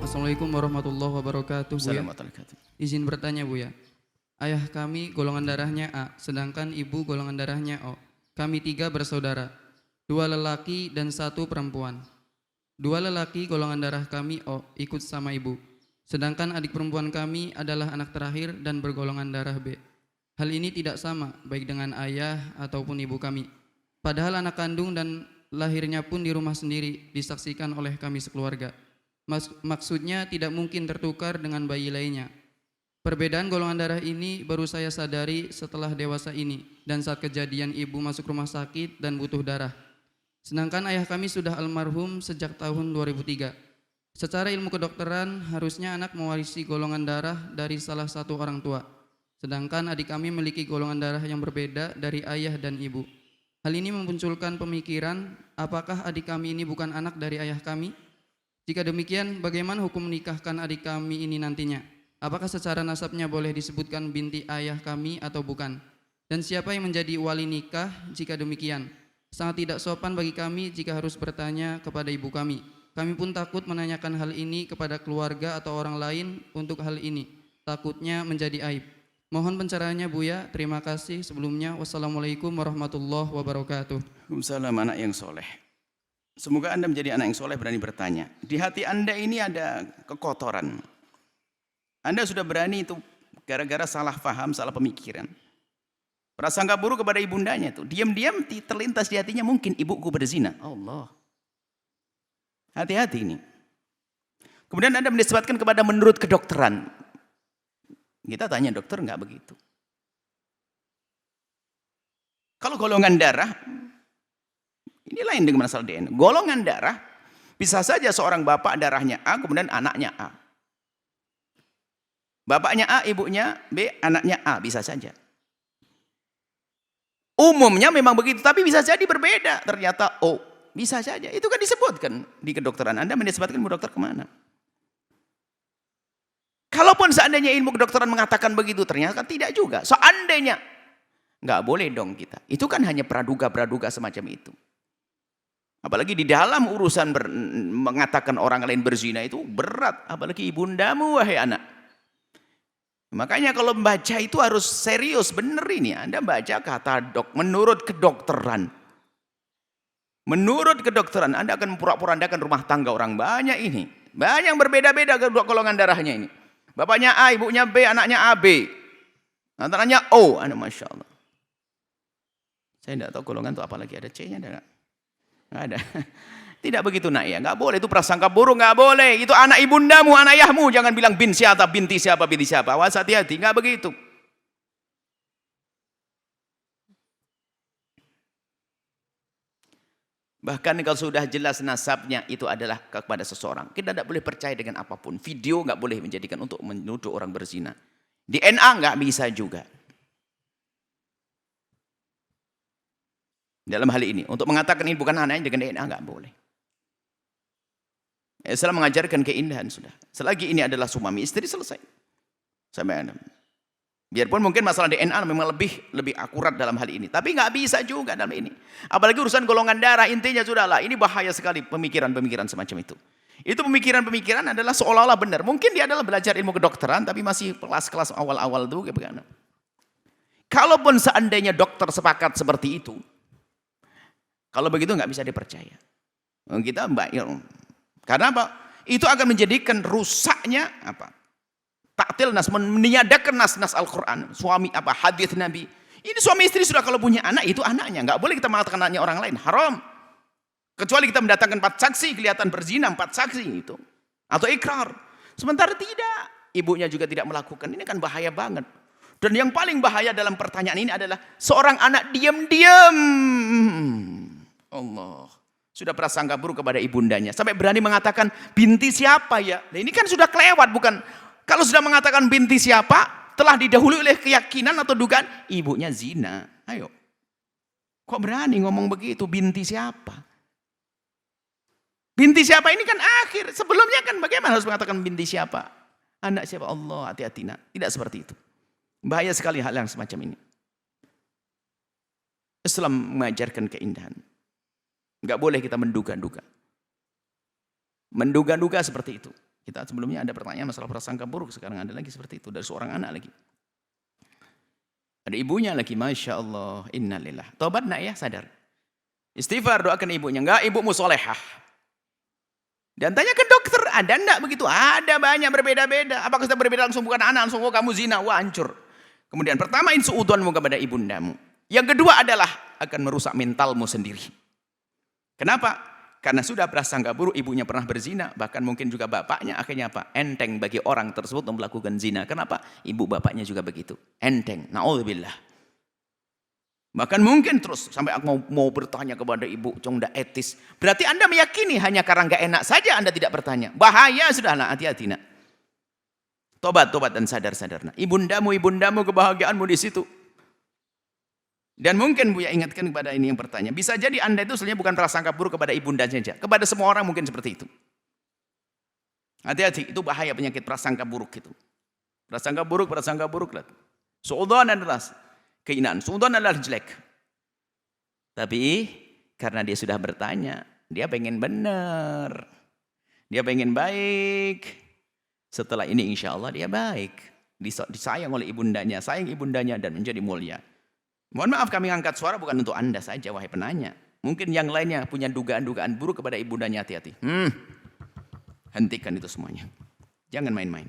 Assalamualaikum warahmatullahi wabarakatuh, Buya. Assalamualaikum. Izin bertanya, Buya. Ayah kami golongan darahnya A, sedangkan ibu golongan darahnya O. Kami 3 bersaudara, 2 lelaki dan 1 perempuan. 2 lelaki golongan darah kami O ikut sama ibu, sedangkan adik perempuan kami adalah anak terakhir dan bergolongan darah B. Hal ini tidak sama baik dengan ayah ataupun ibu kami. Padahal anak kandung dan lahirnya pun di rumah sendiri disaksikan oleh kami sekeluarga. Maksudnya tidak mungkin tertukar dengan bayi lainnya. Perbedaan golongan darah ini baru saya sadari setelah dewasa ini dan saat kejadian ibu masuk rumah sakit dan butuh darah. Sedangkan ayah kami sudah almarhum sejak tahun 2003. Secara ilmu kedokteran harusnya anak mewarisi golongan darah dari salah satu orang tua. Sedangkan adik kami memiliki golongan darah yang berbeda dari ayah dan ibu. Hal ini memunculkan pemikiran, apakah adik kami ini bukan anak dari ayah kami? Jika demikian, bagaimana hukum menikahkan adik kami ini nantinya? Apakah secara nasabnya boleh disebutkan binti ayah kami atau bukan? Dan siapa yang menjadi wali nikah jika demikian? Sangat tidak sopan bagi kami jika harus bertanya kepada ibu kami. Kami pun takut menanyakan hal ini kepada keluarga atau orang lain untuk hal ini. Takutnya menjadi aib. Mohon pencerahannya, Buya. Terima kasih sebelumnya. Wassalamualaikum warahmatullahi wabarakatuh. Waalaikumsalam, anak yang soleh. Semoga Anda menjadi anak yang soleh, berani bertanya. Di hati Anda ini ada kekotoran. Anda sudah berani itu gara-gara salah paham, salah pemikiran. Prasangka buruk kepada ibundanya itu. Diam-diam terlintas di hatinya, mungkin ibuku berzina. Allah. Hati-hati ini. Kemudian Anda menisbatkan kepada menurut kedokteran. Kita tanya dokter, enggak begitu. Kalau golongan darah, ini lain dengan masalah DNA. Golongan darah, bisa saja seorang bapak darahnya A, kemudian anaknya A. Bapaknya A, ibunya B, anaknya A, bisa saja. Umumnya memang begitu, tapi bisa jadi berbeda. Ternyata O, bisa saja. Itu kan disebutkan di kedokteran. Anda menisbatkan ilmu dokter kemana? Kalaupun seandainya ilmu kedokteran mengatakan begitu, ternyata kan tidak juga. Seandainya, nggak boleh dong kita. Itu kan hanya praduga-praduga semacam itu. Apalagi di dalam urusan mengatakan orang lain berzina itu berat. Apalagi ibundamu, wahai anak. Makanya kalau membaca itu harus serius, benar ini. Anda baca kata menurut kedokteran. Menurut kedokteran, Anda akan pura-porandakan rumah tangga orang banyak ini. Banyak yang berbeda-beda kedua golongan darahnya ini. Bapaknya A, ibunya B, anaknya AB. Antaranya O. Masya Allah. Saya tidak tahu golongan itu apalagi ada C-nya. Nggak ada. Tidak begitu nak ya. Nggak boleh. Itu prasangka buruk. Nggak boleh. Itu anak ibundamu, anak ayahmu. Jangan bilang bin siapa, binti siapa, binti siapa. Awas, hati-hati. Nggak begitu. Bahkan kalau sudah jelas nasabnya itu adalah kepada seseorang. Kita tidak boleh percaya dengan apapun. Video nggak boleh menjadikan untuk menuduh orang berzina. DNA nggak bisa juga. Dalam hal ini, untuk mengatakan ini bukan anaknya dengan DNA nggak boleh. Islam mengajarkan keindahan sudah. Selagi ini adalah suami istri, selesai. Sampai Anda. Biarpun mungkin masalah DNA memang lebih akurat dalam hal ini. Tapi nggak bisa juga dalam ini. Apalagi urusan golongan darah, intinya sudahlah. Ini bahaya sekali pemikiran-pemikiran semacam itu. Itu pemikiran-pemikiran adalah seolah-olah benar. Mungkin dia adalah belajar ilmu kedokteran, tapi masih kelas-kelas awal-awal itu. Bagaimana? Kalaupun seandainya dokter sepakat seperti itu, kalau begitu nggak bisa dipercaya. Kita karena apa? Itu akan menjadikan rusaknya apa? Taktil nas, meniadakan nas-nas Al-Quran, suami apa hadis Nabi. Ini suami istri sudah kalau punya anak itu anaknya, nggak boleh kita mengatakan anaknya orang lain, haram. Kecuali kita mendatangkan 4 saksi kelihatan berzina 4 saksi itu, atau ikrar. Sementara tidak, ibunya juga tidak melakukan. Ini kan bahaya banget. Dan yang paling bahaya dalam pertanyaan ini adalah seorang anak diam-diam. Allah sudah prasangka buruk kepada ibundanya sampai berani mengatakan binti siapa ya. Nah, ini kan sudah kelewat bukan? Kalau sudah mengatakan binti siapa, telah didahului oleh keyakinan atau dugaan ibunya zina. Ayo. Kok berani ngomong begitu? Binti siapa? Binti siapa ini kan akhir. Sebelumnya kan bagaimana harus mengatakan binti siapa? Anak siapa? Allah, hati-hati nak. Tidak seperti itu. Bahaya sekali hal yang semacam ini. Islam mengajarkan keindahan. Enggak boleh kita menduga-duga. Menduga-duga seperti itu. Kita sebelumnya ada pertanyaan masalah prasangka buruk, sekarang ada lagi seperti itu dari seorang anak lagi. Ada ibunya lagi, Masya Allah, innalillah. Tobat nak ya, sadar. Istighfar, doakan ibunya. Enggak, ibumu solehah. Dan tanya ke dokter, ada enggak begitu? Ada, banyak, berbeda-beda. Apakah sudah berbeda langsung bukan anak, langsung kamu zina, wah hancur. Kemudian pertama, insu'udhanmu kepada ibundamu. Yang kedua adalah akan merusak mentalmu sendiri. Kenapa? Karena sudah prasangka buruk, ibunya pernah berzina, bahkan mungkin juga bapaknya, akhirnya apa? Enteng bagi orang tersebut untuk melakukan zina. Kenapa? Ibu bapaknya juga begitu. Enteng. Na'udzubillah. Bahkan mungkin terus sampai aku mau bertanya kepada ibu, cong tidak etis. Berarti Anda meyakini hanya karena nggak enak saja Anda tidak bertanya. Bahaya sudah, nak, hati-hati nak. Tobat dan sadar. Nak. Ibundamu kebahagiaanmu di situ. Dan mungkin Buya ingatkan kepada ini yang bertanya. Bisa jadi Anda itu sebenarnya bukan prasangka buruk kepada ibunda saja. Kepada semua orang mungkin seperti itu. Hati-hati, itu bahaya penyakit prasangka buruk itu. Prasangka buruk. Su'udhan adalah keinginan. Su'udhan adalah jelek. Tapi karena dia sudah bertanya, dia pengen benar. Dia pengen baik. Setelah ini insya Allah dia baik. Disayang oleh ibundanya, sayang ibundanya dan menjadi mulia. Mohon maaf kami angkat suara bukan untuk Anda saja wahai penanya. Mungkin yang lainnya punya dugaan-dugaan buruk kepada ibundanya, hati-hati. Hentikan itu semuanya. Jangan main-main.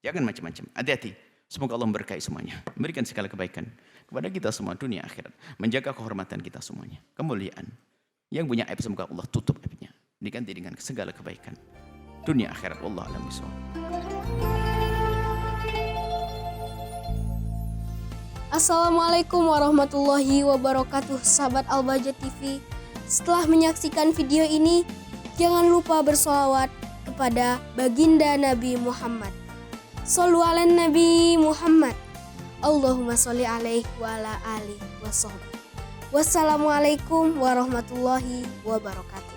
Jangan macam-macam. Hati-hati. Semoga Allah memberkahi semuanya. Memberikan segala kebaikan kepada kita semua dunia akhirat. Menjaga kehormatan kita semuanya. Kemuliaan. Yang punya aib semoga Allah tutup aibnya. Diganti dengan segala kebaikan. Dunia akhirat. Wallahu a'lam bishawab. Assalamualaikum warahmatullahi wabarakatuh, sahabat Al-Bahjah TV. Setelah menyaksikan video ini, jangan lupa bersolawat kepada baginda Nabi Muhammad. Shollu ala Nabi Muhammad. Allahumma sholli alaihi wa ala alihi wa sahbihi. Wassalamualaikum warahmatullahi wabarakatuh.